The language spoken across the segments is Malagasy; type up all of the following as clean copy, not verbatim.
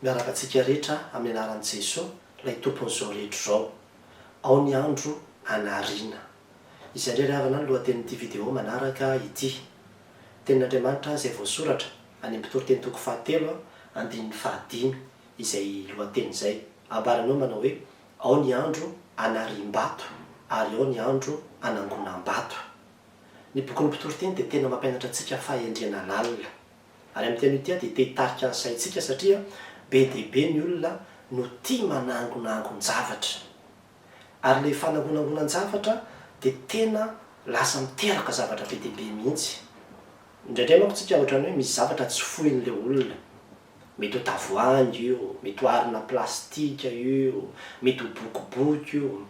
miaraka antsika rehetra amin'ny anaran'i Jesosy ilay tompon'izao rehetra zao. Ao ny andro anariana. Izay indray ry havana ny lohatenin'ity vidéo manaraka ity. Tenin'Andriamanitra izay voasoratra any amin'ny toroteny toko 7 andininy 5 izay lohateny izay. Ambaranao manao hoe ao ny andro anariam-bato ary ao ny andro anangonam-bato. Ny bokin'ny mpitoroteny dia tena mampianatra antsika fahendrena lalina. Ary amin'ny teny ity dia te-hitarika ny saintsika satria be dia be ny olona no tia manangonangon-javatra. Ary ilay fanangonangonan-javatra dia tena lasa miteraka zavatra be dia be mihitsy. Indraindray manko tsika ohatrany hoe misy zavatra tsy fohin'ilay olona. Mety ho tavoahangy io, mety ho harina plastika io, mety ho bokiboky io,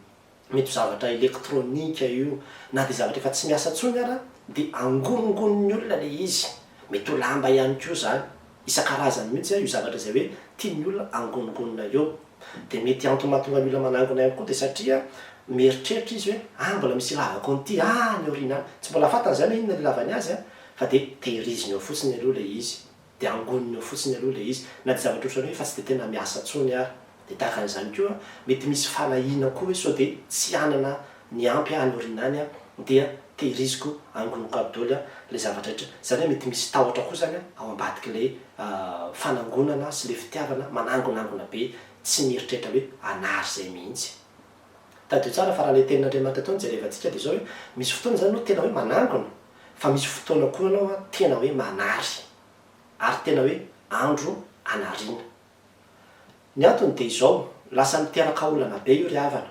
mety ho zavatra elektronika io, na dia zavatra efa tsy miasa intsony ara dia angonongonon'ny olona ilay izy. Mety ho lamba ihany koa izany. Isan-karazany mihitsy io zavatra izay hoe tian'ny olona angonongonona eo. Dia mety antony mahatonga ny olona manangona ihany koa dia satria mieritreritra izy hoe mbola misy lavako an'ity ny aoriana any. Tsy mbola fantany izany hoe inona ny lavany azy fa dia tehiriziny eo fotsiny aloha ilay izy. Dia angoniny eo fotsiny aloha ilay izy. Na dia zavatra ohatrany hoe fa tsy dia tena miasa intsony ary. Dia tahaka an'izany koa mety misy falahiana koa hoe sao dia tsy hanana ny ampy any aoriana any dia tehiriziko angonoko aby daholo ilay zavatra rehetra. Izany hoe mety misy tahotra koa zany ao ambadik'ilay fanangonana sy ilay fitiavana manangonangona be tsy mieritreritra hoe hanary izay mihitsy. Tadio tsara fa raha ilay tenin'Andriamanitra tao jerevantsika dia izao hoe misy fotoana zany anao tena hoe manangona fa misy fotoana koa anao tena hoe manary ary tena hoe andro anariana. Ny antony dia izao lasa miteraka olana be io ry havana.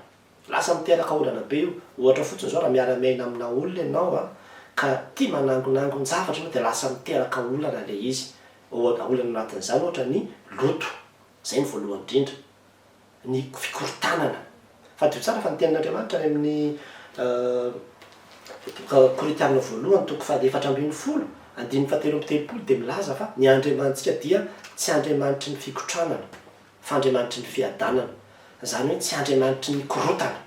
Lasa miteraka olana be io. Ohatra fotsiny zao raha miara-miaina amina olona ianao ka tia manangonangon-javatra ianao dia lasa miteraka olana ilay izy. Olana anatin'izany ohatra ny loto. Izay ny voalohany indrindra. Ny fikorotanana. Fa dio tsara fa ny tenin'Andriamanitra amin'ny Korintana voalohany toko 4:7 andininy 7:30 dia milaza fa ny Andriamanitsika dia tsy Andriamanitry ny fikotranana fa Andriamanitry ny fiadanana. Izany hoe tsy Andriamanitry ny korotana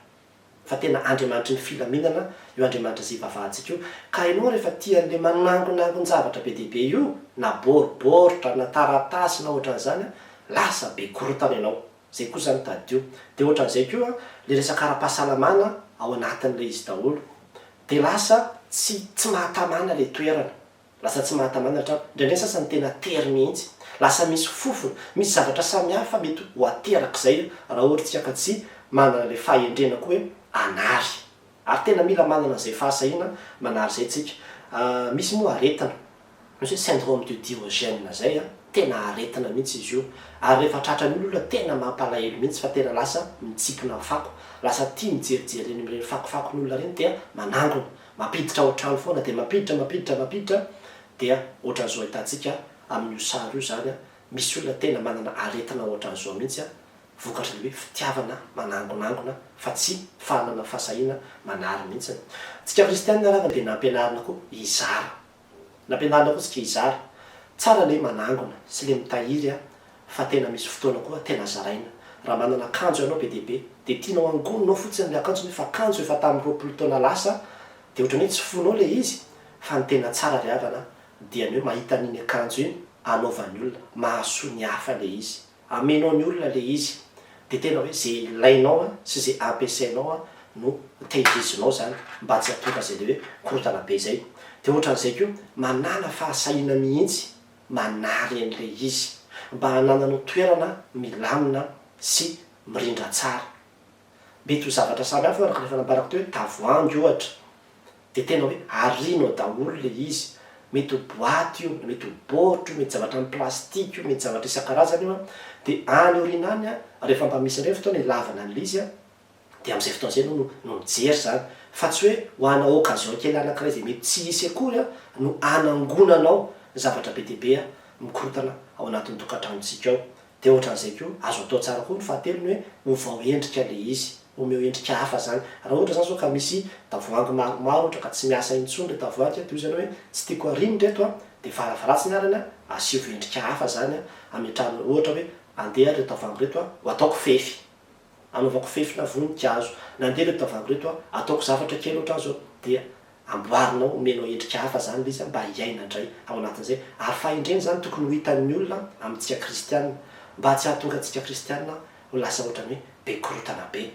fa tena Andriamanitry ny filaminana io Andriamanitra izay ivavahantsika io. Ka ianao rehefa tian'ilay manangonangon-javatra be dia be io na boriboritra na taratasy na ohatran'izany lasa be korotana ianao. Izay koa zany tadio. Dia ohatran'izay koa ilay resaka ara-pahasalamana ao anatin'ilay izy daholo. Dia lasa tsy mahatamana ilay toerana. Lasa tsy mahatamana indraindray sasany tena tery mihitsy. Lasa misy fofona, misy zavatra samihafa mety ho aterak'izay raha ohatra tsika tsy manana ilay fahendrena koa hoe hanary. Ary tena mila manana izay fahasahiana manary izay tsika. Misy moa aretina. Misy hoe syndrome de Diogène zay tena aretina mihitsy izy io. Ary rehefa tratran'ny olona tena mampalahelo mihitsy fa tena lasa mitsikina fako. Lasa tia mijerijery eny amin'ireny fakofakon'olona ireny dia manangona. Mampiditra ao an-trano foana dia mampiditra dia ohatran'izao ahitantsika amin'io sary io zany misy olona tena manana aretina ohatran'izao mihitsy vokatry ny hoe fitiavana manangonangona fa tsy fanana fahasahiana manary mihitsy. Tsika kristianina raha dia nampianarina koa izara. Nampianarina koa tsika izara. Tsara ilay manangona sy ilay mitahiry fa tena misy fotoana koa tena zaraina. Raha manana akanjo ianao be dia be dia tianao angononao fotsiny ilay akanjo nefa akanjo efa tamin'ny 20 taona lasa dia ohatrany hoe tsy fonao ilay izy fa ny tena tsara ry havana dia ny hoe mahita an'iny akanjo iny anaovan'ny olona mahasoa ny hafa ilay izy. Amenao ny olona ilay izy dia tena hoe izay ilainao sy izay ampiasainao no tehirizinao zany mba tsy hatonga izay ilay hoe korotana be izay. Dia ohatran'izay koa manana fahasahiana mihitsy manary an'ilay izy mba hanananao toerana milamina sy mirindra tsara. Mety ho zavatra samihafa araka rehefa nambarako teo hoe tavoahangy ohatra dia tena hoe arianao daholo ilay izy. Mety ho boaty io, mety ho baoritra io, mety zavatra amin'ny plastika io, mety zavatra isan-karazany io dia any aoriana any rehefa mba misy indray fotoana ilavana an'ilay izy dia amin'izay fotoana izay no mijery zany. Fa tsy hoe ho ana occasion kely anankiray izay mety tsy hisy akory no anangonanao zavatra be dia be mikorotana ao anatin'ny tokantranontsika ao. Dia ohatran'izay koa azo atao tsara koa ny fahatelony hoe ho vao endrika ilay izy, omeo endrika hafa zany. Raha ohatra zany zao ka misy tavoahangy maromaro ohatra ka tsy miasa intsony ilay tavoahangy dia izany hoe tsy tiako harino reto dia varavaratsiny arany asivo endrika hafa zany ametrahana. Ohatra hoe andeha reto tavoahangy reto ho ataoko fefy. Anaovako fefy na voninkazo. Nandeha reto tavoahangy reto ataoko zavatra kely ohatran'izao dia amboarinao omenao endrika hafa zany izy mba hiaina indray ao anatin'izay. Ary fahendreny zany tokony ho hitan'ny olona amintsika kristianina. mba tsy hahatonga antsika kristianina ho lasa ohatrany hoe be korotana be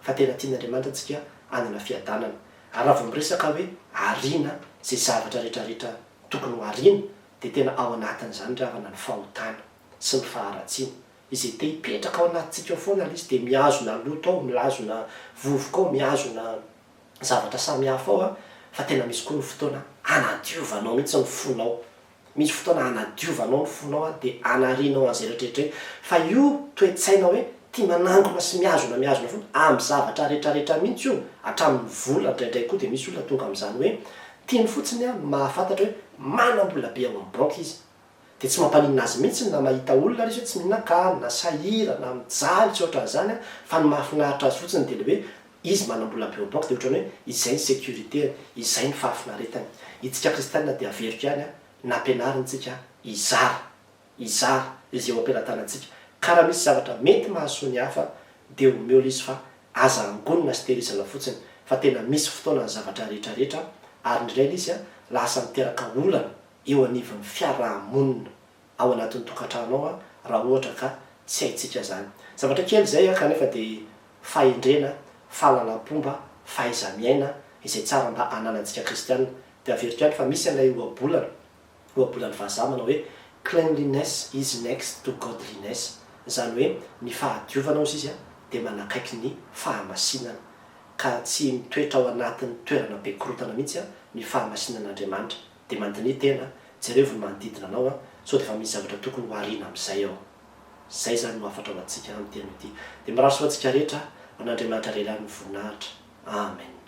fa tena tian'Andriamanitra antsika anana fiadanana. Ary raha vao miresaka hoe ariana zay zavatra rehetrarehetra tokony ho ariana dia tena ao anatin'izany ravana ny fahotana sy ny faharatsiana izay te hipetraka ao anatintsika foana izy dia mihazona loto ao, milazona vovoka ao, mihazona zavatra samihafa ao fa tena misy koa ny fotoana anadiovanao mihitsy ny fonao. Misy fotoana anadiovanao ny fonao dia anarianao an'izay rehetrarehetra fa io toe-tsaina hoe tia manangona sy mihazona foana amin'ny zavatra rehetrarehetra mihitsy io hatramin'ny vola indraindray koa dia misy olona tonga amin'izany hoe tiany fotsiny mahafantatra hoe manam-bola be ao amin'ny banky izy dia tsy mampaninona azy mihitsy na mahita olona izy hoe tsy mihinan-kany na sahira na mijaly tsy ohatran'izany fa ny mahafinaritra azy fotsiny dia le hoe izy manam-bola be ao banky dia ohatrany hoe izay ny sécurité, izay ny fahafinaretany. Itsika kristianina dia averiko ihany nampianarintsika izara izay eo am-pelatanantsika ka raha misy zavatra mety mahasoa ny hafa dia omeola izy fa aza angonina sy tehirizana fotsiny fa tena misy fotoana ny zavatra rehetrarehetra ary indrindra izy lasa miteraka olana eo anivon'ny fiarahamonina ao anatin'ny tokantrano ao raha ohatra ka tsy haitsika zany. Zavatra kely izay kanefa dia fahendrena, fahalalam-pomba, fahaiza-miaina izay tsara mba ananantsika kristianina dia averiko ihany fa misy an'ilay ohabolan'ny vazaha manao hoe cleanliness is next to godliness, izany hoe ny fahadiovana ozy izy dia manakaiky ny fahamasinana ka tsy mitoetra ao anatin'ny toerana be korotana mihitsy ny fahamasinan'Andriamanitra dia mandiny tena jereo ny manodidina anao sao dia fa misy zavatra tokony ho ariana amin'izay ao. Zay zany no afatra ho antsika amin'ny teny ity dia miraso ho antsika rehetra an'Andriamanitra lehilahy ny voninahitra. Amen.